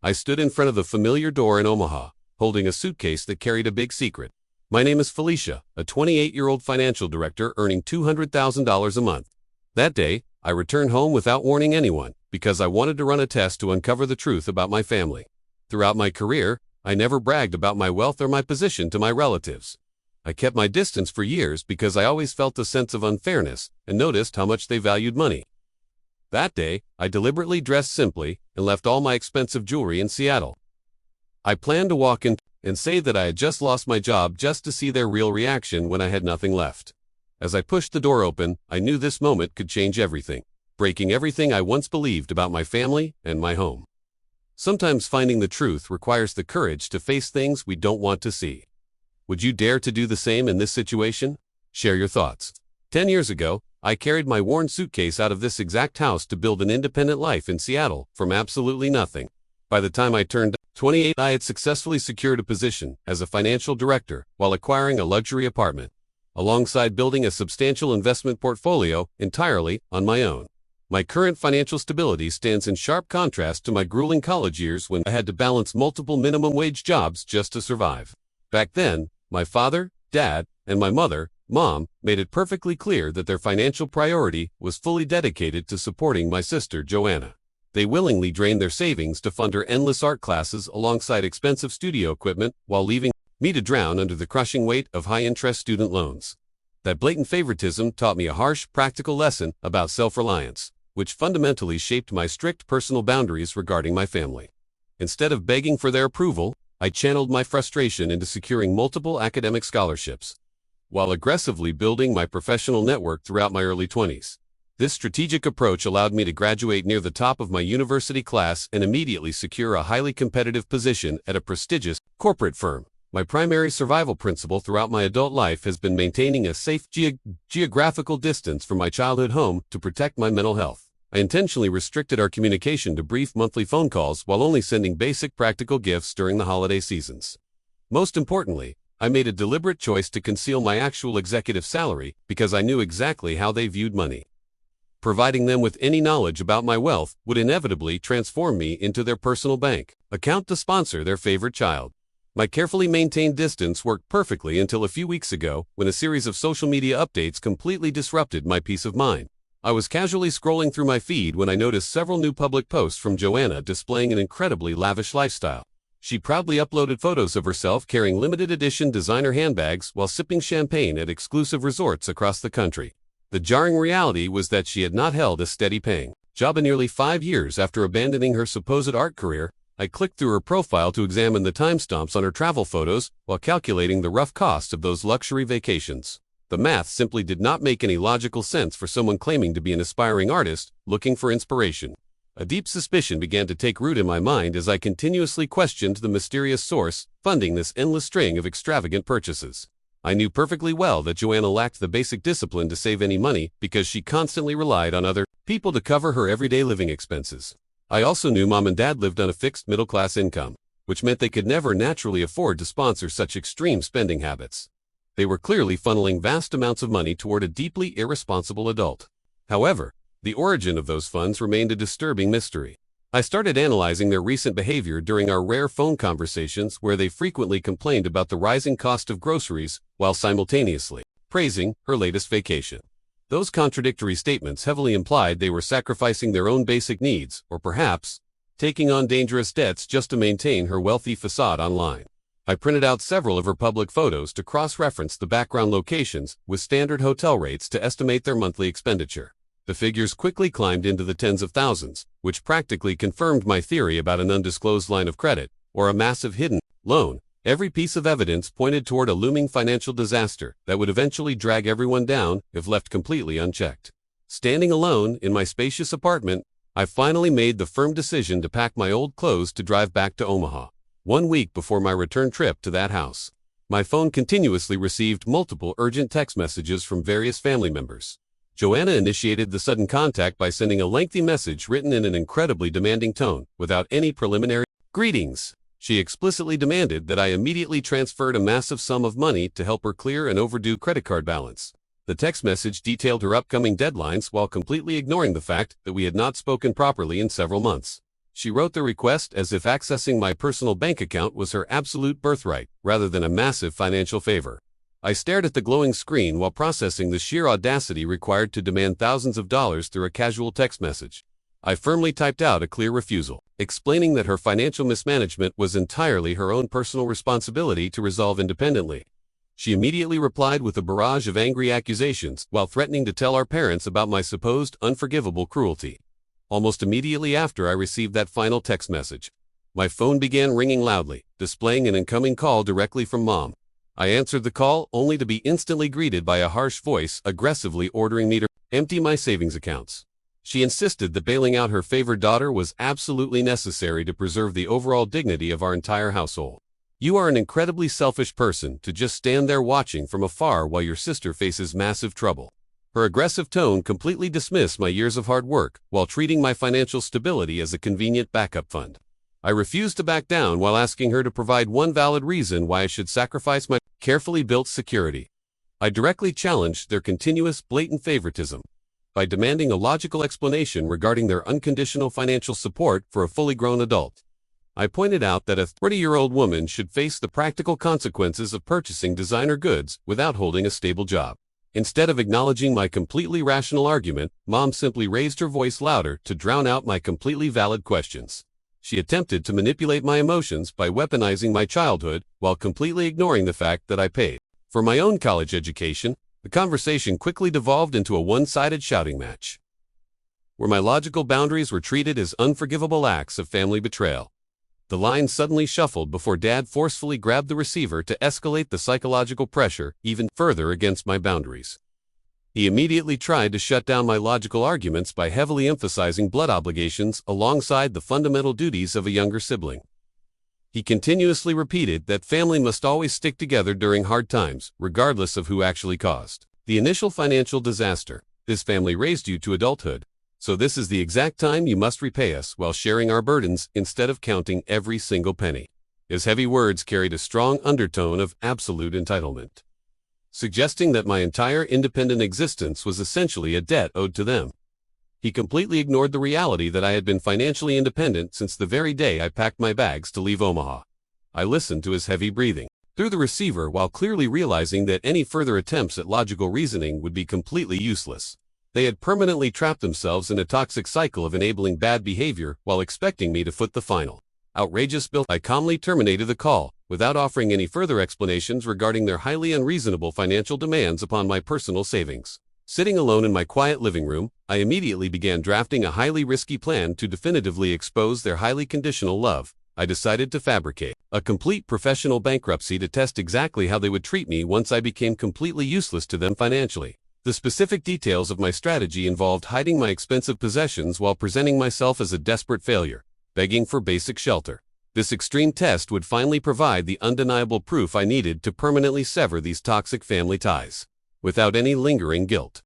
I stood in front of the familiar door in Omaha, holding a suitcase that carried a big secret. My name is Felicia, a 28-year-old financial director earning $200,000 a month. That day, I returned home without warning anyone, because I wanted to run a test to uncover the truth about my family. Throughout my career, I never bragged about my wealth or my position to my relatives. I kept my distance for years because I always felt a sense of unfairness and noticed how much they valued money. That day, I deliberately dressed simply and left all my expensive jewelry in Seattle. I planned to walk in and say that I had just lost my job just to see their real reaction when I had nothing left. As I pushed the door open, I knew this moment could change everything, breaking everything I once believed about my family and my home. Sometimes finding the truth requires the courage to face things we don't want to see. Would you dare to do the same in this situation? Share your thoughts. 10 years ago, I carried my worn suitcase out of this exact house to build an independent life in Seattle from absolutely nothing. By the time I turned 28, I had successfully secured a position as a financial director while acquiring a luxury apartment, alongside building a substantial investment portfolio entirely on my own. My current financial stability stands in sharp contrast to my grueling college years when I had to balance multiple minimum wage jobs just to survive. Back then, my father, dad, and my mother, mom, made it perfectly clear that their financial priority was fully dedicated to supporting my sister Joanna. They willingly drained their savings to fund her endless art classes alongside expensive studio equipment while leaving me to drown under the crushing weight of high-interest student loans. That blatant favoritism taught me a harsh, practical lesson about self-reliance, which fundamentally shaped my strict personal boundaries regarding my family. Instead of begging for their approval, I channeled my frustration into securing multiple academic scholarships, while aggressively building my professional network throughout my early 20s. This strategic approach allowed me to graduate near the top of my university class and immediately secure a highly competitive position at a prestigious corporate firm. My primary survival principle throughout my adult life has been maintaining a safe geographical distance from my childhood home to protect my mental health. I intentionally restricted our communication to brief monthly phone calls while only sending basic practical gifts during the holiday seasons. Most importantly, I made a deliberate choice to conceal my actual executive salary because I knew exactly how they viewed money. Providing them with any knowledge about my wealth would inevitably transform me into their personal bank account to sponsor their favorite child. My carefully maintained distance worked perfectly until a few weeks ago when a series of social media updates completely disrupted my peace of mind. I was casually scrolling through my feed when I noticed several new public posts from Joanna displaying an incredibly lavish lifestyle. She proudly uploaded photos of herself carrying limited edition designer handbags while sipping champagne at exclusive resorts across the country. The jarring reality was that she had not held a steady paying job in nearly 5 years after abandoning her supposed art career. I clicked through her profile to examine the timestamps on her travel photos while calculating the rough cost of those luxury vacations. The math simply did not make any logical sense for someone claiming to be an aspiring artist looking for inspiration. A deep suspicion began to take root in my mind as I continuously questioned the mysterious source funding this endless string of extravagant purchases. I knew perfectly well that Joanna lacked the basic discipline to save any money because she constantly relied on other people to cover her everyday living expenses. I also knew mom and dad lived on a fixed middle-class income, which meant they could never naturally afford to sponsor such extreme spending habits. They were clearly funneling vast amounts of money toward a deeply irresponsible adult. However, the origin of those funds remained a disturbing mystery. I started analyzing their recent behavior during our rare phone conversations where they frequently complained about the rising cost of groceries while simultaneously praising her latest vacation. Those contradictory statements heavily implied they were sacrificing their own basic needs, or perhaps taking on dangerous debts just to maintain her wealthy facade online. I printed out several of her public photos to cross-reference the background locations with standard hotel rates to estimate their monthly expenditure. The figures quickly climbed into the tens of thousands, which practically confirmed my theory about an undisclosed line of credit, or a massive hidden loan. Every piece of evidence pointed toward a looming financial disaster that would eventually drag everyone down if left completely unchecked. Standing alone in my spacious apartment, I finally made the firm decision to pack my old clothes to drive back to Omaha. 1 week before my return trip to that house, my phone continuously received multiple urgent text messages from various family members. Joanna initiated the sudden contact by sending a lengthy message written in an incredibly demanding tone, without any preliminary greetings. She explicitly demanded that I immediately transferred a massive sum of money to help her clear an overdue credit card balance. The text message detailed her upcoming deadlines while completely ignoring the fact that we had not spoken properly in several months. She wrote the request as if accessing my personal bank account was her absolute birthright, rather than a massive financial favor. I stared at the glowing screen while processing the sheer audacity required to demand thousands of dollars through a casual text message. I firmly typed out a clear refusal, explaining that her financial mismanagement was entirely her own personal responsibility to resolve independently. She immediately replied with a barrage of angry accusations while threatening to tell our parents about my supposed unforgivable cruelty. Almost immediately after I received that final text message, my phone began ringing loudly, displaying an incoming call directly from Mom. I answered the call only to be instantly greeted by a harsh voice aggressively ordering me to empty my savings accounts. She insisted that bailing out her favored daughter was absolutely necessary to preserve the overall dignity of our entire household. You are an incredibly selfish person to just stand there watching from afar while your sister faces massive trouble. Her aggressive tone completely dismissed my years of hard work while treating my financial stability as a convenient backup fund. I refused to back down while asking her to provide one valid reason why I should sacrifice my carefully built security. I directly challenged their continuous, blatant favoritism by demanding a logical explanation regarding their unconditional financial support for a fully grown adult. I pointed out that a 30-year-old woman should face the practical consequences of purchasing designer goods without holding a stable job. Instead of acknowledging my completely rational argument, Mom simply raised her voice louder to drown out my completely valid questions. She attempted to manipulate my emotions by weaponizing my childhood while completely ignoring the fact that I paid for my own college education. The conversation quickly devolved into a one-sided shouting match, where my logical boundaries were treated as unforgivable acts of family betrayal. The line suddenly shuffled before Dad forcefully grabbed the receiver to escalate the psychological pressure even further against my boundaries. He immediately tried to shut down my logical arguments by heavily emphasizing blood obligations alongside the fundamental duties of a younger sibling. He continuously repeated that family must always stick together during hard times, regardless of who actually caused the initial financial disaster. This family raised you to adulthood, so this is the exact time you must repay us while sharing our burdens instead of counting every single penny. His heavy words carried a strong undertone of absolute entitlement, suggesting that my entire independent existence was essentially a debt owed to them. He completely ignored the reality that I had been financially independent since the very day I packed my bags to leave Omaha. I listened to his heavy breathing through the receiver while clearly realizing that any further attempts at logical reasoning would be completely useless. They had permanently trapped themselves in a toxic cycle of enabling bad behavior while expecting me to foot the final outrageous bill. I calmly terminated the call without offering any further explanations regarding their highly unreasonable financial demands upon my personal savings. Sitting alone in my quiet living room, I immediately began drafting a highly risky plan to definitively expose their highly conditional love. I decided to fabricate a complete professional bankruptcy to test exactly how they would treat me once I became completely useless to them financially. The specific details of my strategy involved hiding my expensive possessions while presenting myself as a desperate failure, begging for basic shelter. This extreme test would finally provide the undeniable proof I needed to permanently sever these toxic family ties without any lingering guilt.